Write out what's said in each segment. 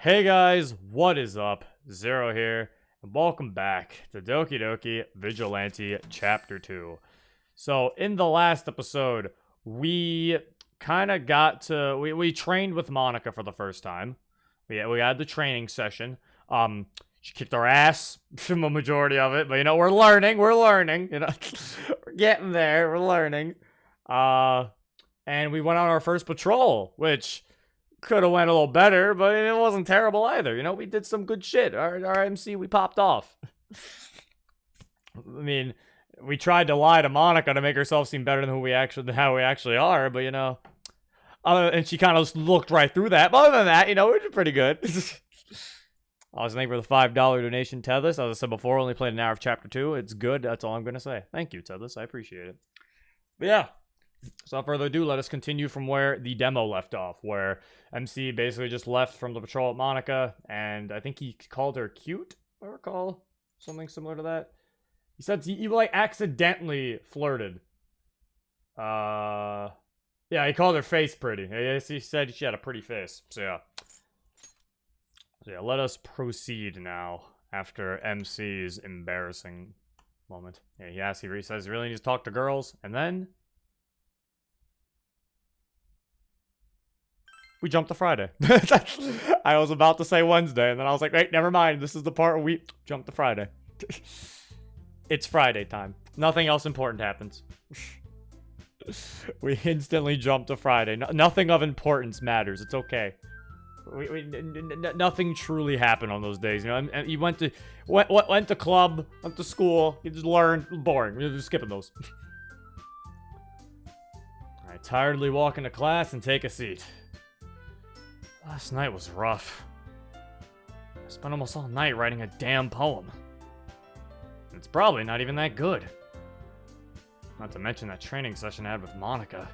Hey guys, what is up? Zero here, and welcome back to Doki Doki Vigilante Chapter 2. So, in the last episode, we kind of got to... We trained with Monica for the first time. We had the training session. She kicked our ass for the majority of it, but, you know, we're learning, you know. We're getting there, we're learning. And we went on our first patrol, which... could have went a little better, but it wasn't terrible either. You know, we did some good shit. Our MC, we popped off. I mean, we tried to lie to Monica to make herself seem better than how we actually are, but you know, and she kind of looked right through that. But other than that, you know, we did pretty good. I was thankful for the $5 donation, Tedless. As I said before, only played an hour of Chapter 2. It's good. That's all I'm gonna say. Thank you, Tedless. I appreciate it. But yeah. So without further ado, let us continue from where the demo left off, where MC basically just left from the patrol at Monica, and I think he called her cute, I recall. Something similar to that. He said he like, accidentally flirted. Yeah, he called her face pretty. He said she had a pretty face, so yeah. So yeah, let us proceed now, after MC's embarrassing moment. Yeah, he says he really needs to talk to girls, and then... we jumped to Friday. I was about to say Wednesday, and then I was like, wait, never mind. This is the part where we jump to Friday. It's Friday time. Nothing else important happens. We instantly jump to Friday. Nothing of importance matters. It's okay. Nothing truly happened on those days. You know, and you went to club, went to school. You just learned. Boring. We're just skipping those. I tiredly walk into class and take a seat. Last night was rough. I spent almost all night writing a damn poem. It's probably not even that good. Not to mention that training session I had with Monica.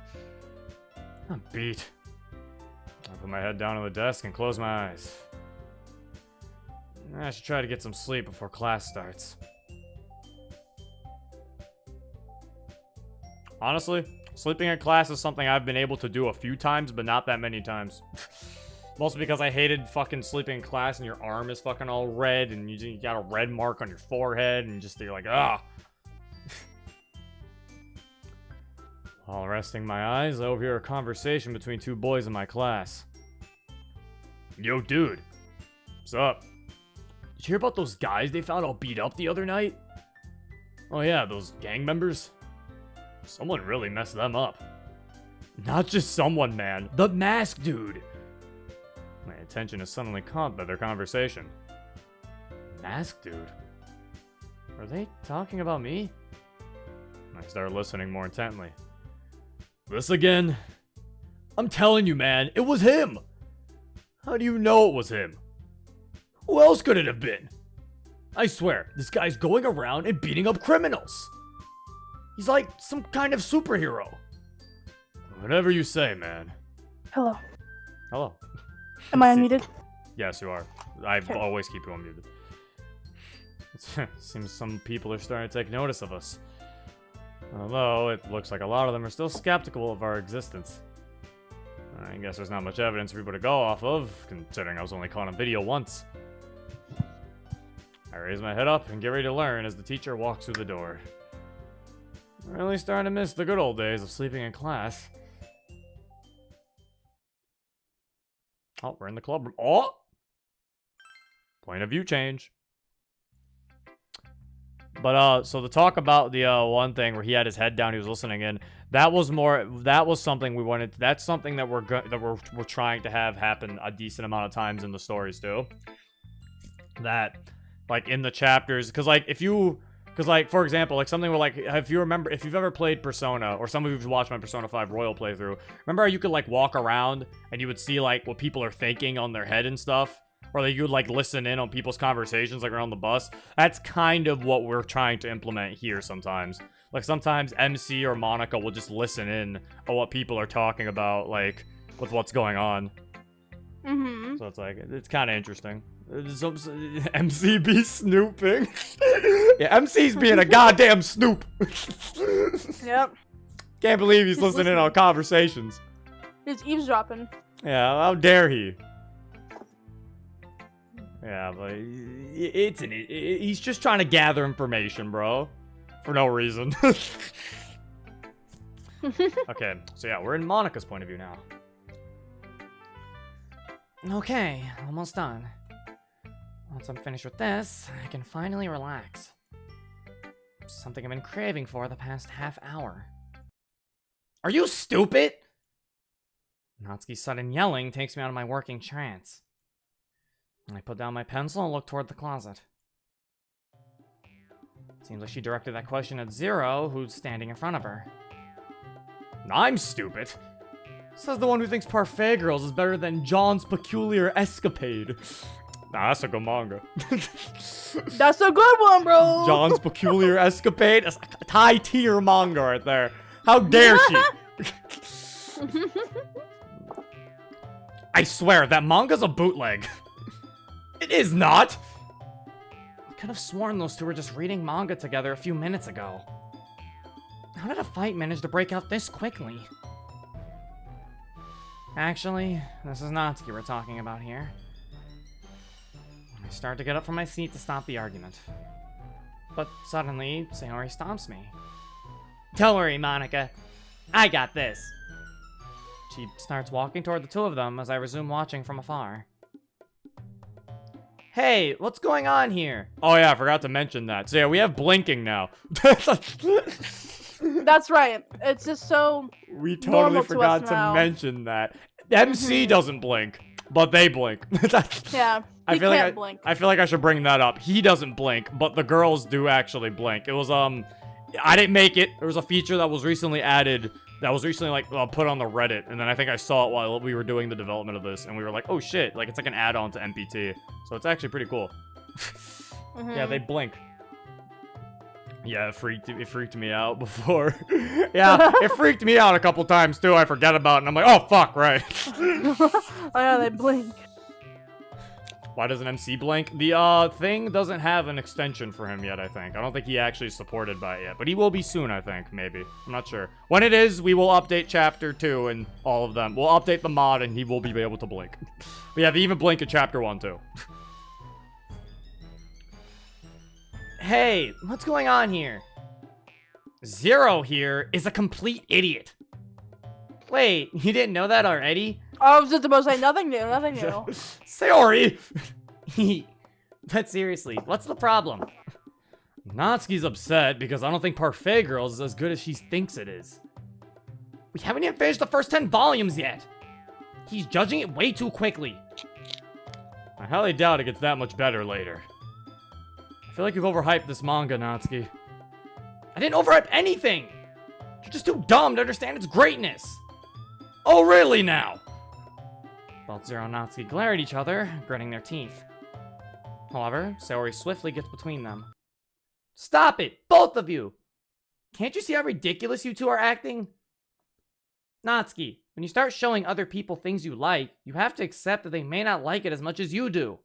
I'm beat. I put my head down on the desk and close my eyes. I should try to get some sleep before class starts. Honestly, sleeping in class is something I've been able to do a few times, but not that many times. Mostly because I hated fucking sleeping in class and your arm is fucking all red and you got a red mark on your forehead and you're like, ah. While resting my eyes, I overhear a conversation between two boys in my class. Yo, dude. What's up? Did you hear about those guys they found all beat up the other night? Oh yeah, those gang members? Someone really messed them up. Not just someone, man. The masked dude. My attention is suddenly caught by their conversation. Masked dude? Are they talking about me? I start listening more intently. This again? I'm telling you, man, it was him! How do you know it was him? Who else could it have been? I swear, this guy's going around and beating up criminals! He's like some kind of superhero. Whatever you say, man. Hello. Hello. Am I unmuted? Yes, you are. I always keep you unmuted. Seems some people are starting to take notice of us. Although, it looks like a lot of them are still skeptical of our existence. I guess there's not much evidence for people to go off of, considering I was only caught on video once. I raise my head up and get ready to learn as the teacher walks through the door. I'm really starting to miss the good old days of sleeping in class. Oh, we're in the club room. Oh! Point of view change. But, so to talk about the, one thing where he had his head down, he was listening in, that was something we wanted, that's something that we're trying to have happen a decent amount of times in the stories, too. That, like, in the chapters, because, like, for example, like, something where, like, if you've ever played Persona, or some of you who've watched my Persona 5 Royal playthrough, remember how you could, like, walk around, and you would see, like, what people are thinking on their head and stuff? Or that you would, like, listen in on people's conversations, like, around the bus? That's kind of what we're trying to implement here sometimes. Like, sometimes MC or Monica will just listen in on what people are talking about, like, with what's going on. Mm-hmm. So it's like, it's kind of interesting. MC be snooping. Yeah, MC's being a goddamn snoop. Yep. Can't believe he's listening in on conversations. He's eavesdropping. Yeah, how dare he? Yeah, but he's just trying to gather information, bro. For no reason. Okay, so yeah, we're in Monica's point of view now. Okay, almost done. Once I'm finished with this, I can finally relax. Something I've been craving for the past half hour. Are you stupid? Natsuki's sudden yelling takes me out of my working trance. I put down my pencil and look toward the closet. Seems like she directed that question at Zero, who's standing in front of her. I'm stupid. Says the one who thinks Parfait Girls is better than John's Peculiar Escapade. Nah, that's a good manga. That's a good one, bro. John's Peculiar Escapade? That's a high tier manga right there. How dare she? I swear, that manga's a bootleg. It is not! I could have sworn those two were just reading manga together a few minutes ago. How did a fight manage to break out this quickly? Actually, this is Natsuki we're talking about here. I start to get up from my seat to stop the argument. But suddenly, Sayori stomps me. Don't worry, Monica. I got this. She starts walking toward the two of them as I resume watching from afar. Hey, what's going on here? Oh yeah, I forgot to mention that. So yeah, we have blinking now. That's right. It's just so we totally forgot to mention that. MC doesn't blink, but they blink. Yeah, I feel like I should bring that up. He doesn't blink, but the girls do actually blink. It was I didn't make it. There was a feature that was recently added. That was recently like put on the Reddit, and then I think I saw it while we were doing the development of this, and we were like, oh shit, like it's like an add-on to MPT, so it's actually pretty cool. Yeah, they blink. Yeah, it freaked me out before. Yeah, it freaked me out a couple times too. I forget about it, and I'm like, oh fuck, right. Oh yeah, they blink. Why doesn't MC blink? The thing doesn't have an extension for him yet, I think. I don't think he actually is supported by it yet, but he will be soon, I think, maybe. I'm not sure. When it is, we will update Chapter 2 and all of them. We'll update the mod and he will be able to blink. But yeah, they even blink in Chapter 1 too. Hey, what's going on here? Zero here is a complete idiot. Wait, you didn't know that already? I was just about to say nothing new, nothing new. Sayori! But seriously, what's the problem? Natsuki's upset because I don't think Parfait Girls is as good as she thinks it is. We haven't even finished the first 10 volumes yet. He's judging it way too quickly. I highly doubt it gets that much better later. I feel like you've overhyped this manga, Natsuki. I didn't overhype anything! You're just too dumb to understand its greatness! Oh, really now? Both Zero and Natsuki glare at each other, gritting their teeth. However, Sayori swiftly gets between them. Stop it! Both of you! Can't you see how ridiculous you two are acting? Natsuki, when you start showing other people things you like, you have to accept that they may not like it as much as you do.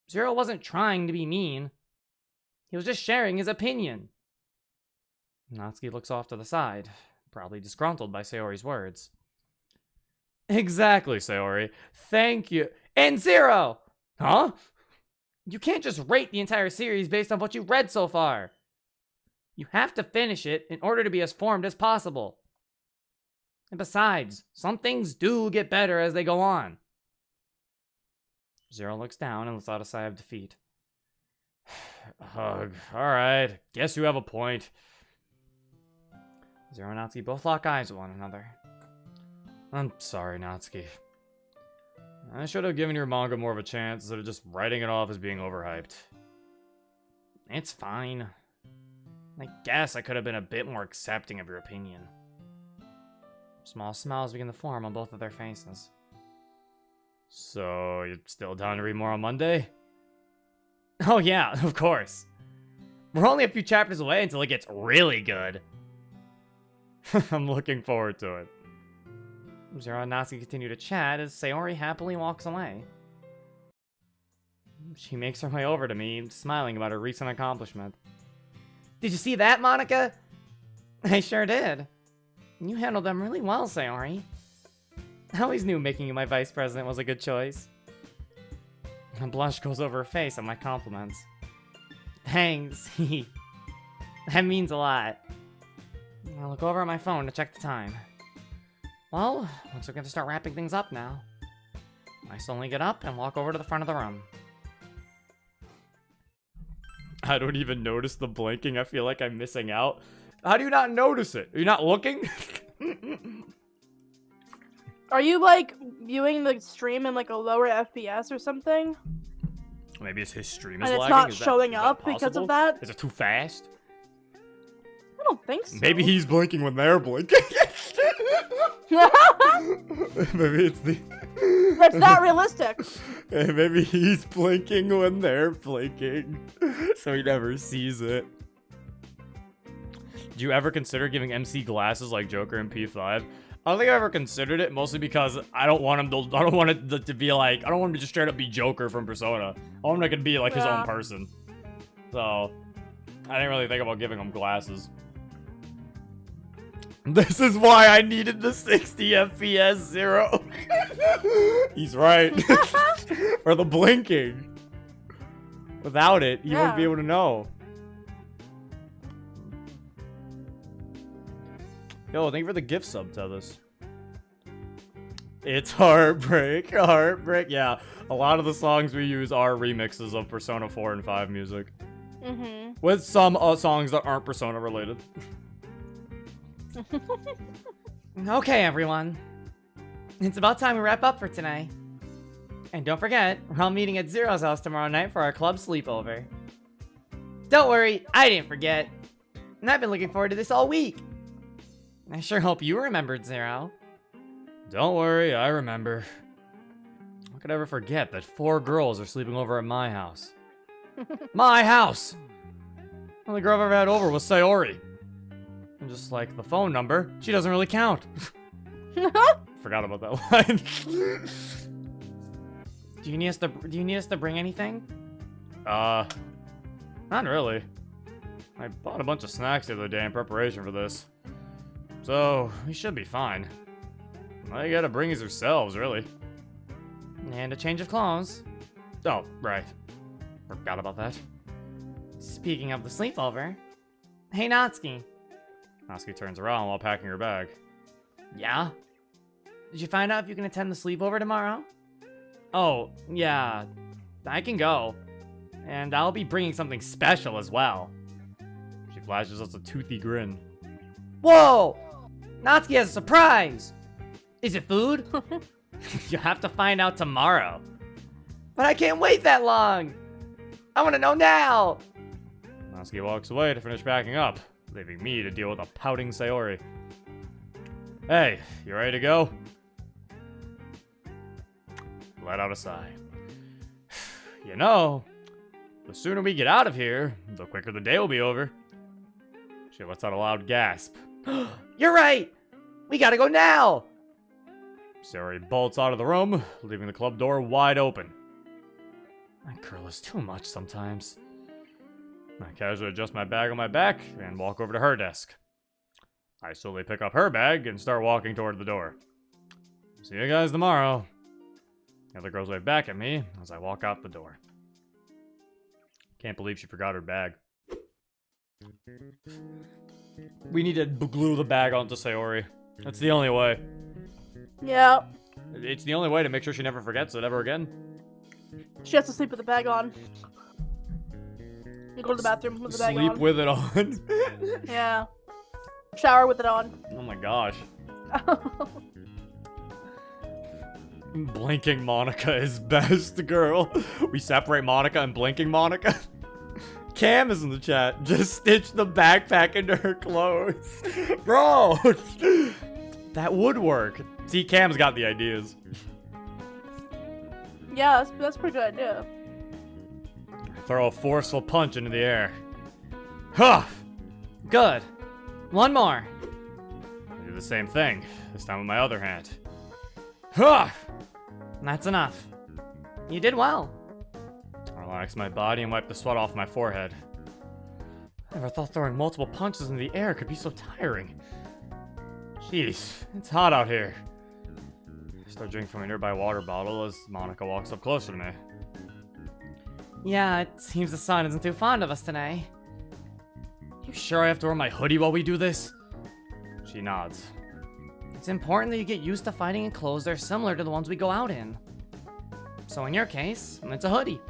Zero wasn't trying to be mean. He was just sharing his opinion. Natsuki looks off to the side, probably disgruntled by Sayori's words. Exactly, Sayori. Thank you. And Zero! Huh? You can't just rate the entire series based on what you've read so far. You have to finish it in order to be as formed as possible. And besides, some things do get better as they go on. Zero looks down and lets out a sigh of defeat. Ugh, alright. Guess you have a point. Zero and Natsuki both lock eyes with one another. I'm sorry, Natsuki. I should have given your manga more of a chance instead of just writing it off as being overhyped. It's fine. I guess I could have been a bit more accepting of your opinion. Small smiles begin to form on both of their faces. So, you're still down to read more on Monday? Oh yeah, of course. We're only a few chapters away until it gets really good. I'm looking forward to it. Zero and Natsuki continue to chat as Sayori happily walks away. She makes her way over to me, smiling about her recent accomplishment. Did you see that, Monica? I sure did. You handled them really well, Sayori. I always knew making you my vice president was a good choice. A blush goes over her face at my compliments. Thanks. That means a lot. I'll look over at my phone to check the time. Well, looks like we're gonna start wrapping things up now. I slowly get up and walk over to the front of the room. I don't even notice the blinking. I feel like I'm missing out. How do you not notice it? Are you not looking? Are you like viewing the stream in like a lower FPS or something? Maybe it's his stream is And it's lagging. not Is showing that up because possible? of that? Is it too fast? I don't think so. Maybe he's blinking when they're blinking. Maybe it's the... That's not realistic. Maybe he's blinking when they're blinking, so he never sees it. Do you ever consider giving MC glasses like Joker in P5? I don't think I ever considered it, mostly because I don't want him to. I don't want it to be like. I don't want him to just straight up be Joker from Persona. I want him to be like his own person. So I didn't really think about giving him glasses. This is why I needed the 60 FPS 0. He's right. For the blinking. Without it, you won't be able to know. Yo, thank you for the gift sub to this. It's heartbreak, heartbreak. Yeah, a lot of the songs we use are remixes of Persona 4 and 5 music. Mm-hmm. With some songs that aren't Persona related. Okay, everyone. It's about time we wrap up for tonight. And don't forget, we're all meeting at Zero's house tomorrow night for our club sleepover. Don't worry, I didn't forget. And I've been looking forward to this all week. I sure hope you remembered, Zero. Don't worry, I remember. How could I ever forget that 4 girls are sleeping over at my house? My house! The only girl I've ever had over was Sayori. And just like the phone number, she doesn't really count. Forgot about that line. Do you need us to bring anything? Not really. I bought a bunch of snacks the other day in preparation for this. So, we should be fine. All you gotta bring is yourselves, really. And a change of clothes. Oh, right. Forgot about that. Speaking of the sleepover. Hey, Natsuki. Natsuki turns around while packing her bag. Yeah? Did you find out if you can attend the sleepover tomorrow? Oh, yeah. I can go. And I'll be bringing something special as well. She flashes us a toothy grin. Whoa! Natsuki has a surprise! Is it food? You have to find out tomorrow. But I can't wait that long! I want to know now! Natsuki walks away to finish packing up, leaving me to deal with a pouting Sayori. Hey, you ready to go? Let out a sigh. You know, the sooner we get out of here, the quicker the day will be over. She lets out a loud gasp. You're right! We gotta go now! Sayori bolts out of the room, leaving the club door wide open. That girl is too much sometimes. I casually adjust my bag on my back and walk over to her desk. I slowly pick up her bag and start walking toward the door. See you guys tomorrow. The other girls wave back at me as I walk out the door. Can't believe she forgot her bag. We need to glue the bag onto Sayori. That's the only way. Yeah. It's the only way to make sure she never forgets it ever again. She has to sleep with the bag on. You go to the bathroom with the bag on. Sleep with it on. Yeah. Shower with it on. Oh my gosh. Blinking Monica is best, girl. We separate Monica and blinking Monica. Cam is in the chat. Just stitch the backpack into her clothes. Bro! That would work. See, Cam's got the ideas. Yeah, that's a pretty good idea. Throw a forceful punch into the air. Huh! Good. One more. I do the same thing, this time with my other hand. Huh! That's enough. You did well. I relax my body and wipe the sweat off my forehead. I never thought throwing multiple punches in the air could be so tiring. Jeez, it's hot out here. I start drinking from a nearby water bottle as Monica walks up closer to me. Yeah, it seems the sun isn't too fond of us today. You sure I have to wear my hoodie while we do this? She nods. It's important that you get used to fighting in clothes that are similar to the ones we go out in. So in your case, it's a hoodie.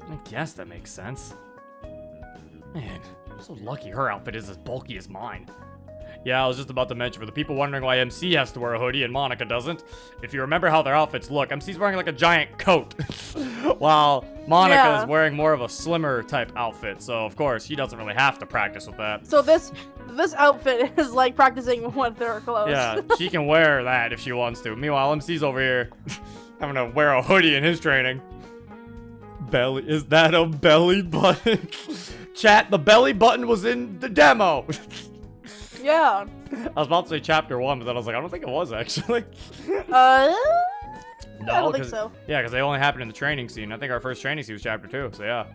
I guess that makes sense. Man, I'm so lucky her outfit is as bulky as mine. Yeah, I was just about to mention, for the people wondering why MC has to wear a hoodie and Monica doesn't, if you remember how their outfits look, MC's wearing like a giant coat, while Monica is wearing more of a slimmer type outfit, so of course, she doesn't really have to practice with that. So this outfit is like practicing with her clothes. Yeah, she can wear that if she wants to. Meanwhile, MC's over here having to wear a hoodie in his training. Belly, is that a belly button? Chat, the belly button was in the demo. Yeah. I was about to say chapter 1, but then I was like, I don't think it was actually. I No, don't think so. Yeah, because they only happened in the training scene. I think our first training scene was chapter 2, so yeah.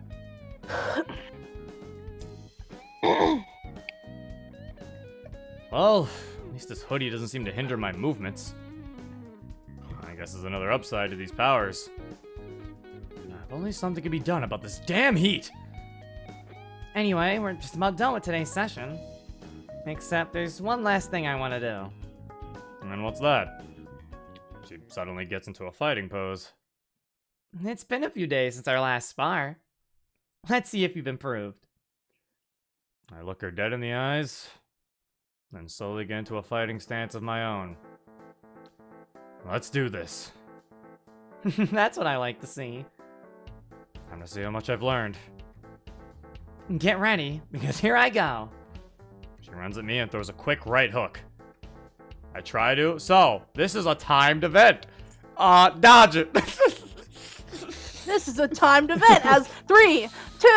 Well, at least this hoodie doesn't seem to hinder my movements. I guess there's another upside to these powers. If only something could be done about this damn heat! Anyway, we're just about done with today's session. Except there's one last thing I want to do. And what's that? She suddenly gets into a fighting pose. It's been a few days since our last spar. Let's see if you've improved. I look her dead in the eyes, then slowly get into a fighting stance of my own. Let's do this. That's what I like to see. Time to see how much I've learned. Get ready, because here I go. She runs at me and throws a quick right hook. I try to. So, this is a timed event. Dodge it. This is a timed event as 3, 2,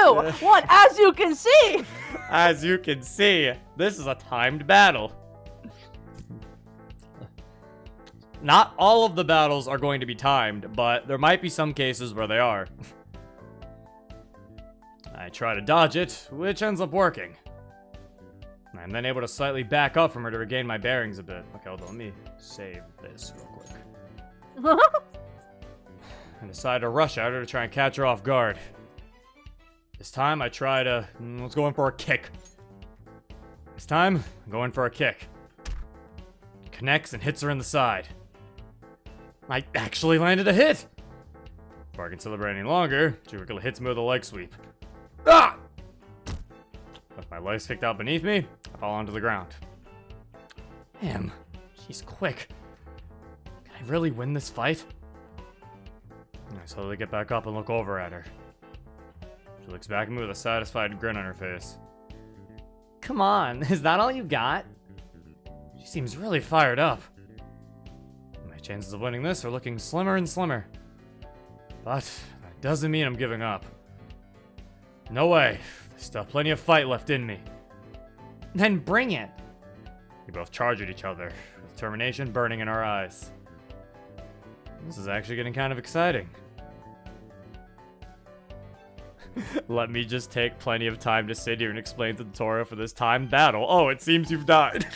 1. As you can see. As you can see, this is a timed battle. Not all of the battles are going to be timed, but there might be some cases where they are. I try to dodge it, which ends up working. I'm then able to slightly back up from her to regain my bearings a bit. Okay, hold on, let me save this real quick. I decide to rush at her to try and catch her off guard. This time I try to, let's go in for a kick. This time, I'm going for a kick. Connects and hits her in the side. I actually landed a hit! Before I can celebrate any longer, she hits me with a leg sweep. Ah! With my legs kicked out beneath me, I fall onto the ground. Damn, she's quick. Can I really win this fight? I slowly get back up and look over at her. She looks back at me with a satisfied grin on her face. Come on, is that all you got? She seems really fired up. My chances of winning this are looking slimmer and slimmer. But that doesn't mean I'm giving up. No way. There's still plenty of fight left in me. Then bring it. We both charge at each other, with determination burning in our eyes. This is actually getting kind of exciting. Let me just take plenty of time to sit here and explain the tutorial for this timed battle. Oh, it seems you've died.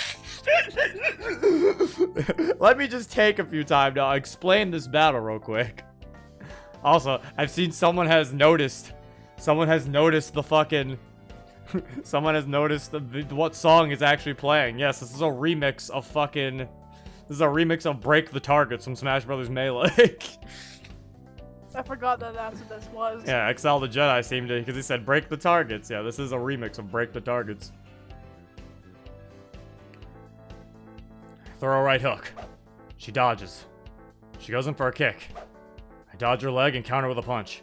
Let me just take a few time to explain this battle real quick. Also, I've seen someone has noticed the fucking... Someone has noticed what song is actually playing. Yes, this is a remix of fucking... This is a remix of Break the Targets from Smash Bros. Melee. I forgot that that's what this was. Yeah, Excel the Jedi seemed to... Because he said Break the Targets. Yeah, this is a remix of Break the Targets. Throw a right hook. She dodges. She goes in for a kick. I dodge her leg and counter with a punch.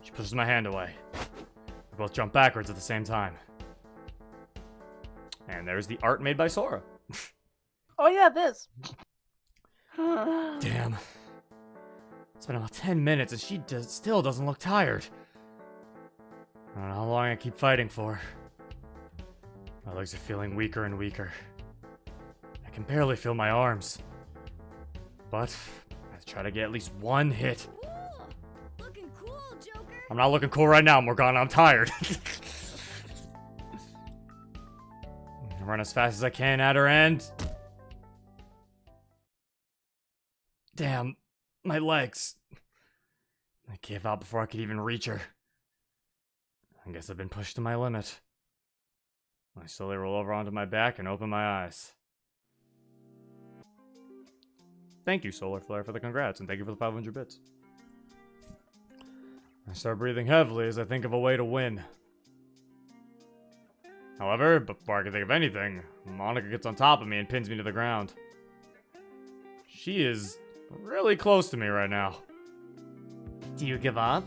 She pushes my hand away. We both jump backwards at the same time. And there's the art made by Sora. Oh yeah, this. Damn. It's been about 10 minutes and she still doesn't look tired. I don't know how long I keep fighting for. My legs are feeling weaker and weaker. I can barely feel my arms. But I try to get at least one hit. Looking cool, Joker. I'm not looking cool right now, Morgana. I'm tired. I run as fast as I can at her end. Damn, my legs. I gave up before I could even reach her. I guess I've been pushed to my limit. I slowly roll over onto my back and open my eyes. Thank you, Solar Flare, for the congrats, and thank you for the 500 bits. I start breathing heavily as I think of a way to win. However, before I can think of anything, Monica gets on top of me and pins me to the ground. She is really close to me right now. Do you give up?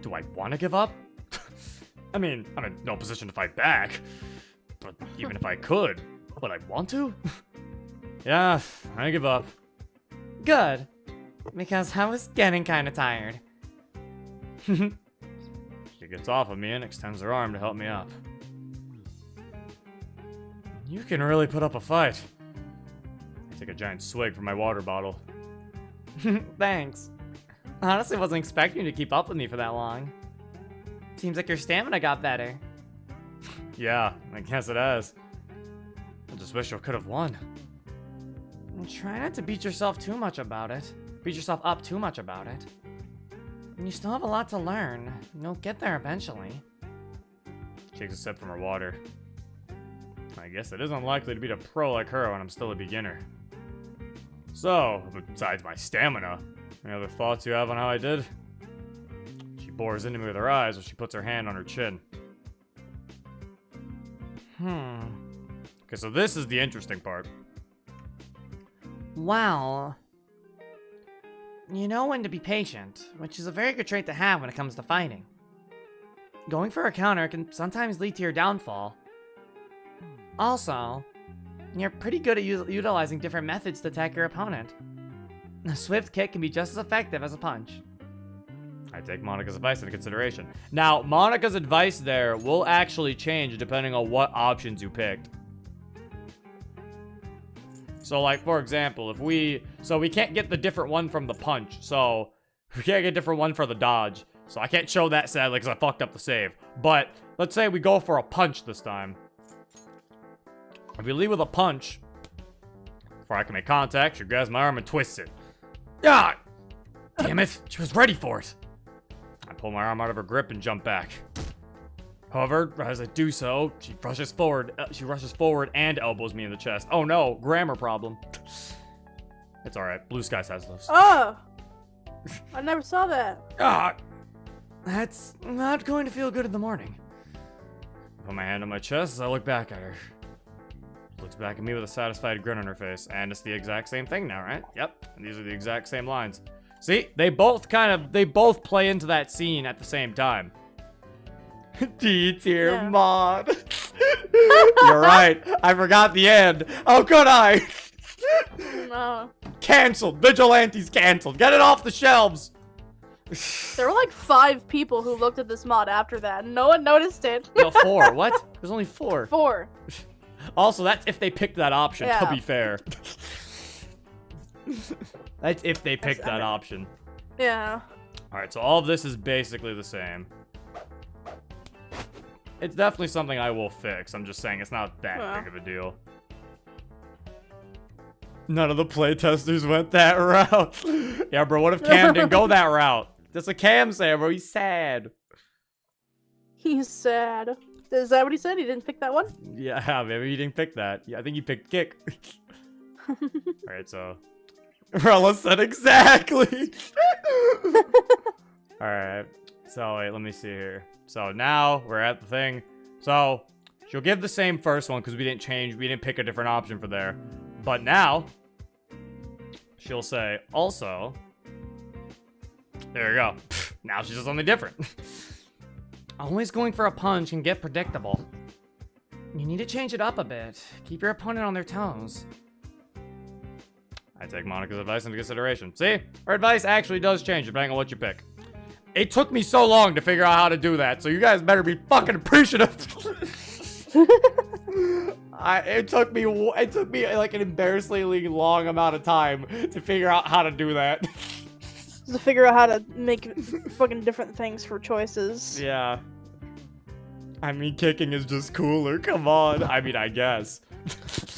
Do I want to give up? I mean, I'm in no position to fight back. But even if I could, would I want to? Yeah, I give up. Good. Because I was getting kind of tired. She gets off of me and extends her arm to help me up. You can really put up a fight. I take a giant swig from my water bottle. Thanks. Honestly, wasn't expecting you to keep up with me for that long. Seems like your stamina got better. Yeah, I guess it has. I just wish I could have won. And try not to beat yourself too much about it. Beat yourself up too much about it. And you still have a lot to learn. You'll get there eventually. She takes a sip from her water. I guess it is unlikely to beat a pro like her when I'm still a beginner. So, besides my stamina, any other thoughts you have on how I did? She bores into me with her eyes as she puts her hand on her chin. Okay, so this is the interesting part. Well, you know when to be patient, which is a very good trait to have when it comes to fighting. Going for a counter can sometimes lead to your downfall. Also, you're pretty good at utilizing different methods to attack your opponent. A swift kick can be just as effective as a punch. I take Monica's advice into consideration. Now, Monica's advice there will actually change depending on what options you picked. So, like, for example, we can't get the different one from the punch. So, we can't get a different one for the dodge. So, I can't show that, sadly, because I fucked up the save. But, let's say we go for a punch this time. If we lead with a punch, before I can make contact, she grabs my arm and twists it. Ah! Damn it, she was ready for it. I pull my arm out of her grip and jump back. However, as I do so, she rushes forward and elbows me in the chest. Oh no, grammar problem. It's alright, Blue Skies has those. Oh! I never saw that. Ah! That's not going to feel good in the morning. I put my hand on my chest as I look back at her. She looks back at me with a satisfied grin on her face, and it's the exact same thing now, right? Yep, and these are the exact same lines. See, they both play into that scene at the same time. D tier Yeah. mod. You're right. I forgot the end. How could I? No. Cancelled. Vigilante's canceled. Get it off the shelves. There were like 5 people who looked at this mod after that, and no one noticed it. No, 4. What? There's only 4. 4. Also, that's if they picked that option, to Yeah. be fair. That's if they picked that I mean- option. Yeah. Alright, so all of this is basically the same. It's definitely something I will fix. I'm just saying it's not that Yeah. big of a deal. None of the playtesters went that route. Yeah, bro, what if Cam didn't go that route? That's what Cam said, bro. He's sad. He's sad. Is that what he said? He didn't pick that one? Yeah, maybe he didn't pick that. Yeah, I think he picked kick. Alright, so... Rella said exactly! Alright, so wait, let me see here. So now, we're at the thing. So, she'll give the same first one because we didn't pick a different option for there. But now, she'll say, also... There you go. Now she's just something different. Always going for a punch can get predictable. You need to change it up a bit. Keep your opponent on their toes. I take Monica's advice into consideration. See? Her advice actually does change depending on what you pick. It took me so long to figure out how to do that, so you guys better be fucking appreciative. It took me like an embarrassingly long amount of time to figure out how to do that. To figure out how to make fucking different things for choices. Yeah. I mean, kicking is just cooler. Come on. I mean, I guess.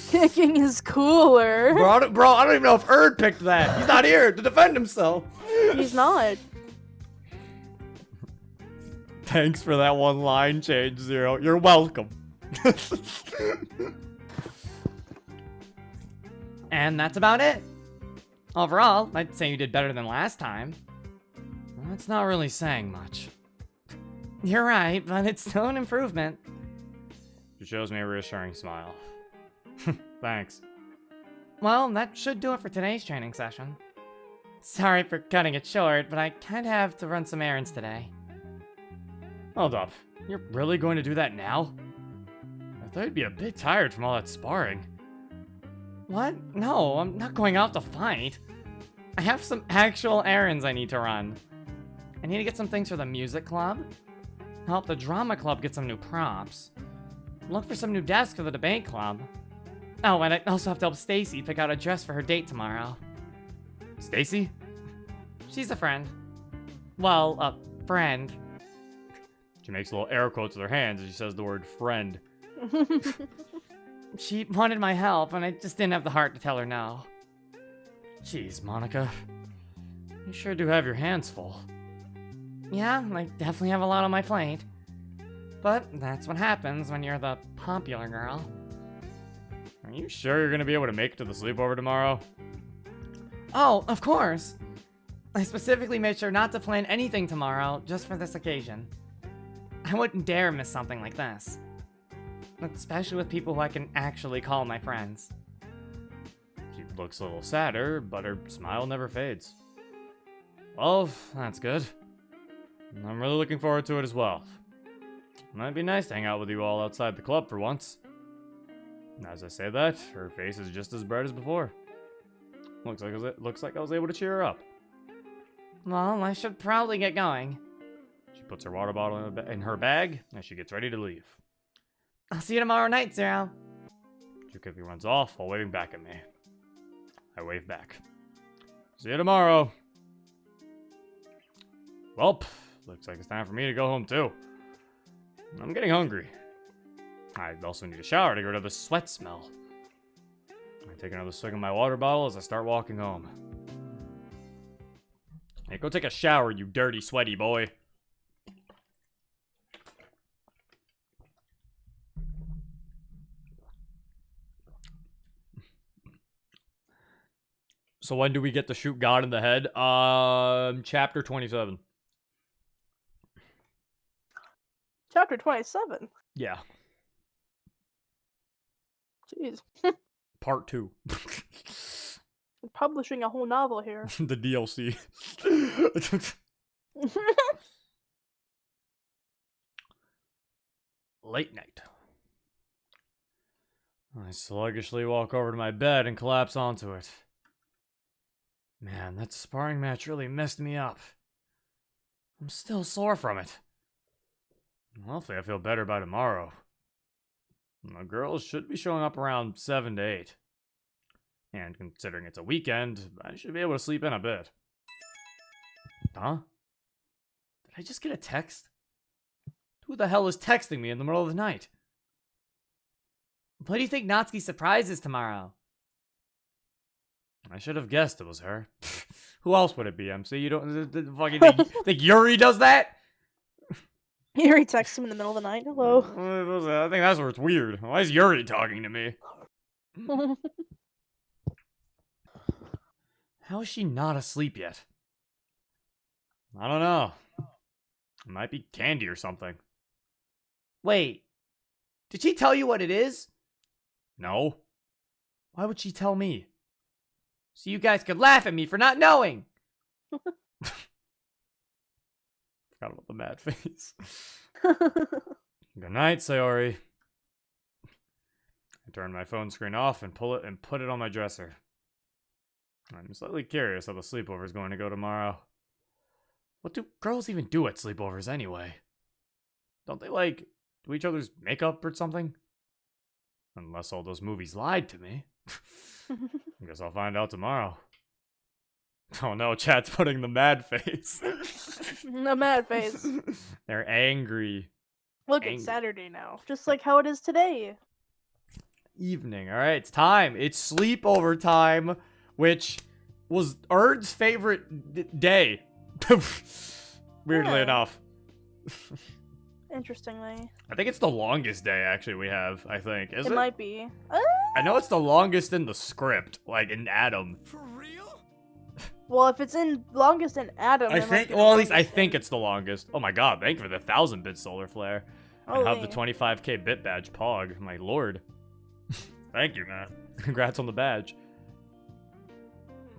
Kicking is cooler. Bro, I don't even know if Erd picked that. He's not here to defend himself. He's not. Thanks for that one line change, Zero. You're welcome. And that's about it. Overall, I'd say you did better than last time. That's not really saying much. You're right, but it's still an improvement. She shows me a reassuring smile. Thanks. Well, that should do it for today's training session. Sorry for cutting it short, but I kinda have to run some errands today. Hold up. You're really going to do that now? I thought you'd be a bit tired from all that sparring. What? No, I'm not going out to fight. I have some actual errands I need to run. I need to get some things for the music club, help the drama club get some new props, look for some new desks for the debate club. Oh, and I also have to help Stacy pick out a dress for her date tomorrow. Stacy? She's a friend. Well, a friend. She makes little air quotes with her hands as she says the word friend. She wanted my help, and I just didn't have the heart to tell her no. Jeez, Monica. You sure do have your hands full. Yeah, I definitely have a lot on my plate. But that's what happens when you're the popular girl. Are you sure you're gonna be able to make it to the sleepover tomorrow? Oh, of course! I specifically made sure not to plan anything tomorrow just for this occasion. I wouldn't dare miss something like this. Especially with people who I can actually call my friends. She looks a little sadder, but her smile never fades. Well, that's good. I'm really looking forward to it as well. It might be nice to hang out with you all outside the club for once. As I say that, her face is just as bright as before. Looks like I was able to cheer her up. Well, I should probably get going. She puts her water bottle in her bag, and she gets ready to leave. I'll see you tomorrow night, Zero. She quickly runs off while waving back at me. I wave back. See you tomorrow. Well, looks like it's time for me to go home too. I'm getting hungry. I also need a shower to get rid of the sweat smell. I take another swig of my water bottle as I start walking home. Hey, go take a shower, you dirty, sweaty boy. So when do we get to shoot God in the head? Chapter 27. Chapter 27. Yeah. Jeez. Part 2. Publishing a whole novel here. The DLC. Late night. I sluggishly walk over to my bed and collapse onto it. Man, that sparring match really messed me up. I'm still sore from it. Hopefully I feel better by tomorrow. The girls should be showing up around 7 to 8. And considering it's a weekend, I should be able to sleep in a bit. Huh? Did I just get a text? Who the hell is texting me in the middle of the night? What do you think Natsuki's surprise is tomorrow? I should have guessed it was her. Who else would it be, MC? You don't fucking think Yuri does that? Yuri texts him in the middle of the night. Hello. I think that's where it's weird. Why is Yuri talking to me? How is she not asleep yet? I don't know. It might be candy or something. Wait, did she tell you what it is? No. Why would she tell me? So you guys could laugh at me for not knowing. Forgot about the mad face. Good night, Sayori. I turn my phone screen off and put it on my dresser. I'm slightly curious how the sleepover is going to go tomorrow. What do girls even do at sleepovers anyway? Don't they, like, do each other's makeup or something? Unless all those movies lied to me. I guess I'll find out tomorrow. Oh no, chat's putting the mad face. The mad face. They're angry. Look, it's Saturday now. Just like how it is today. Evening, alright, it's time. It's sleepover time, which was Erd's favorite day. Weirdly Yeah. enough. Interestingly. I think it's the longest day, actually, we have, I think. Is it? It might be. I know it's the longest in the script, like in Adam. For real? Well, if it's in longest in Adam, I it might think, be the well, at least I longest think in- it's the longest. Oh my god, thank you for the 1000-bit solar flare. And have the Holy. 25k bit badge, Pog. My lord. Thank you, man. Congrats on the badge.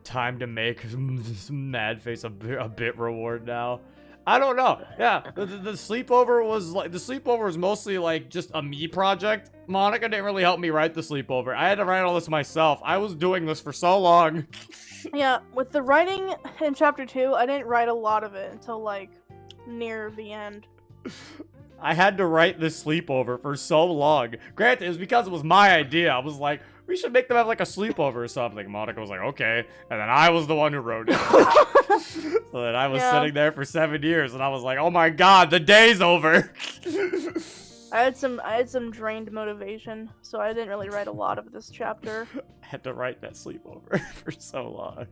Time to make some mad face a bit reward now. I don't know. Yeah, the sleepover was mostly like just a me project. Monica didn't really help me write the sleepover. I had to write all this myself. I was doing this for so long. Yeah, with the writing in chapter 2, I didn't write a lot of it until like near the end. I had to write this sleepover for so long. Granted, it was because it was my idea. I was like, we should make them have like a sleepover or something. Monica was like, okay. And then I was the one who wrote it. So then I was Yeah. sitting there for 7 years and I was like, oh my god, the day's over. I had some drained motivation, so I didn't really write a lot of this chapter. I had to write that sleepover for so long.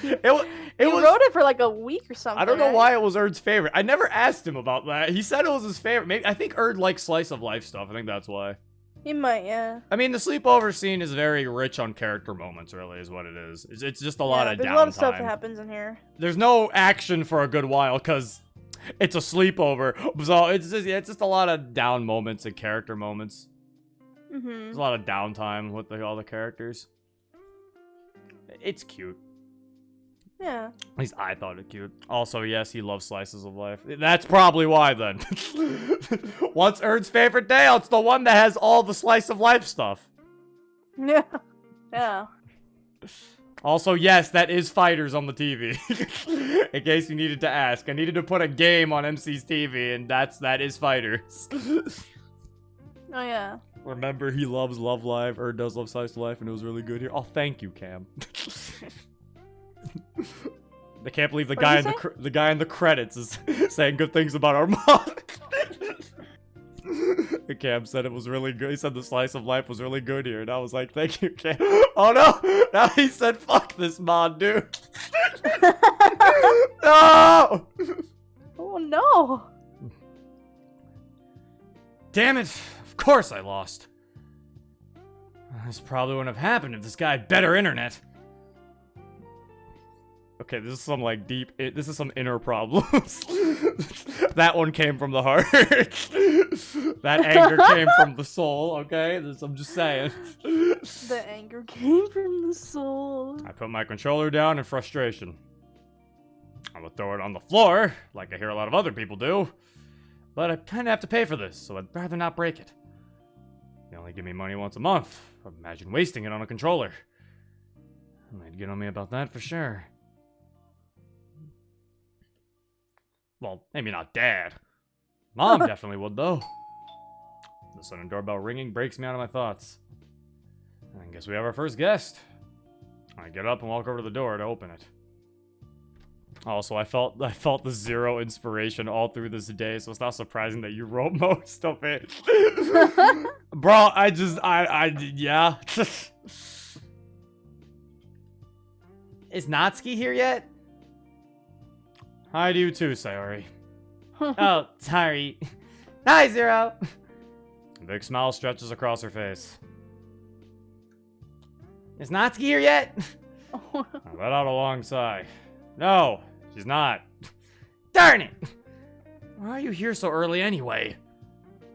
You Was, wrote it for like a week or something. I don't know right? why it was Erd's favorite. I never asked him about that. He said it was his favorite. Maybe I think Erd likes slice of life stuff. I think that's why. You might, yeah. I mean, the sleepover scene is very rich on character moments, really, is what it is. It's just a lot of There's downtime. a lot of stuff that happens in here. There's no action for a good while, because it's a sleepover. So it's just a lot of down moments and character moments. Mm-hmm. There's a lot of downtime with all the characters. It's cute. Yeah. At least I thought it cute. Also, yes, he loves slices of life. That's probably why, then. What's Erd's favorite day? It's the one that has all the slice of life stuff. Yeah. Yeah. Also, yes, that is Fighters on the TV. In case you needed to ask. I needed to put a game on MC's TV, and that is Fighters. Oh, yeah. Remember, he loves Love Live, or does love Slice of Life, and it was really good here. Oh, thank you, Cam. I can't believe the What guy did in you the guy in the credits is saying good things about our mod. Cam said it was really good. He said the slice of life was really good here, and I was like, "Thank you, Cam." Oh no! Now he said, "Fuck this mod, dude." No! Oh, no. Damn it! Of course I lost. This probably wouldn't have happened if this guy had better internet. Okay, this is some like this is some inner problems. That one came from the heart. That anger came from the soul, okay? I'm just saying. The anger came from the soul. I put my controller down in frustration. I'm gonna throw it on the floor, like I hear a lot of other people do. But I kinda have to pay for this, so I'd rather not break it. They only give me money once a month. Imagine wasting it on a controller. They'd get on me about that for sure. Well, maybe not Dad. Mom definitely would, though. The sudden doorbell ringing breaks me out of my thoughts. I guess we have our first guest. I get up and walk over to the door to open it. Also, I felt the zero inspiration all through this day, so it's not surprising that you wrote most of it. Bro, yeah. Is Natsuki here yet? Hi to you too, Sayori. Oh, sorry. Hi, Zero. A big smile stretches across her face. Is Natsuki here yet? I let out a long sigh. No, she's not. Darn it! Why are you here so early anyway?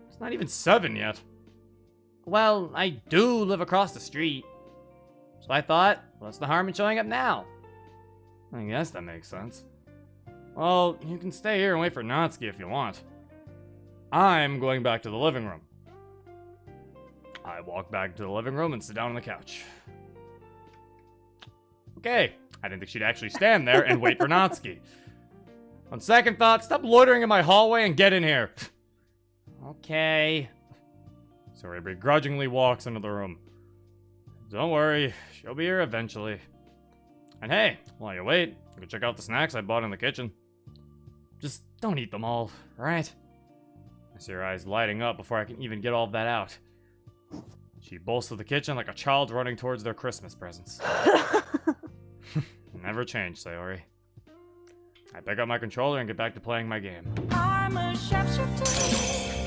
It's not even 7 yet. Well, I do live across the street. So I thought, what's the harm in showing up now? I guess that makes sense. Well, you can stay here and wait for Natsuki if you want. I'm going back to the living room. I walk back to the living room and sit down on the couch. Okay, I didn't think she'd actually stand there and wait for Natsuki. On second thought, stop loitering in my hallway and get in here. Okay. Sorry, begrudgingly walks into the room. Don't worry, she'll be here eventually. And hey, while you wait, go check out the snacks I bought in the kitchen. Just don't eat them all, alright? I see her eyes lighting up before I can even get all of that out. She bolts to the kitchen like a child running towards their Christmas presents. Never change, Sayori. I pick up my controller and get back to playing my game. I'm a sharpshooter.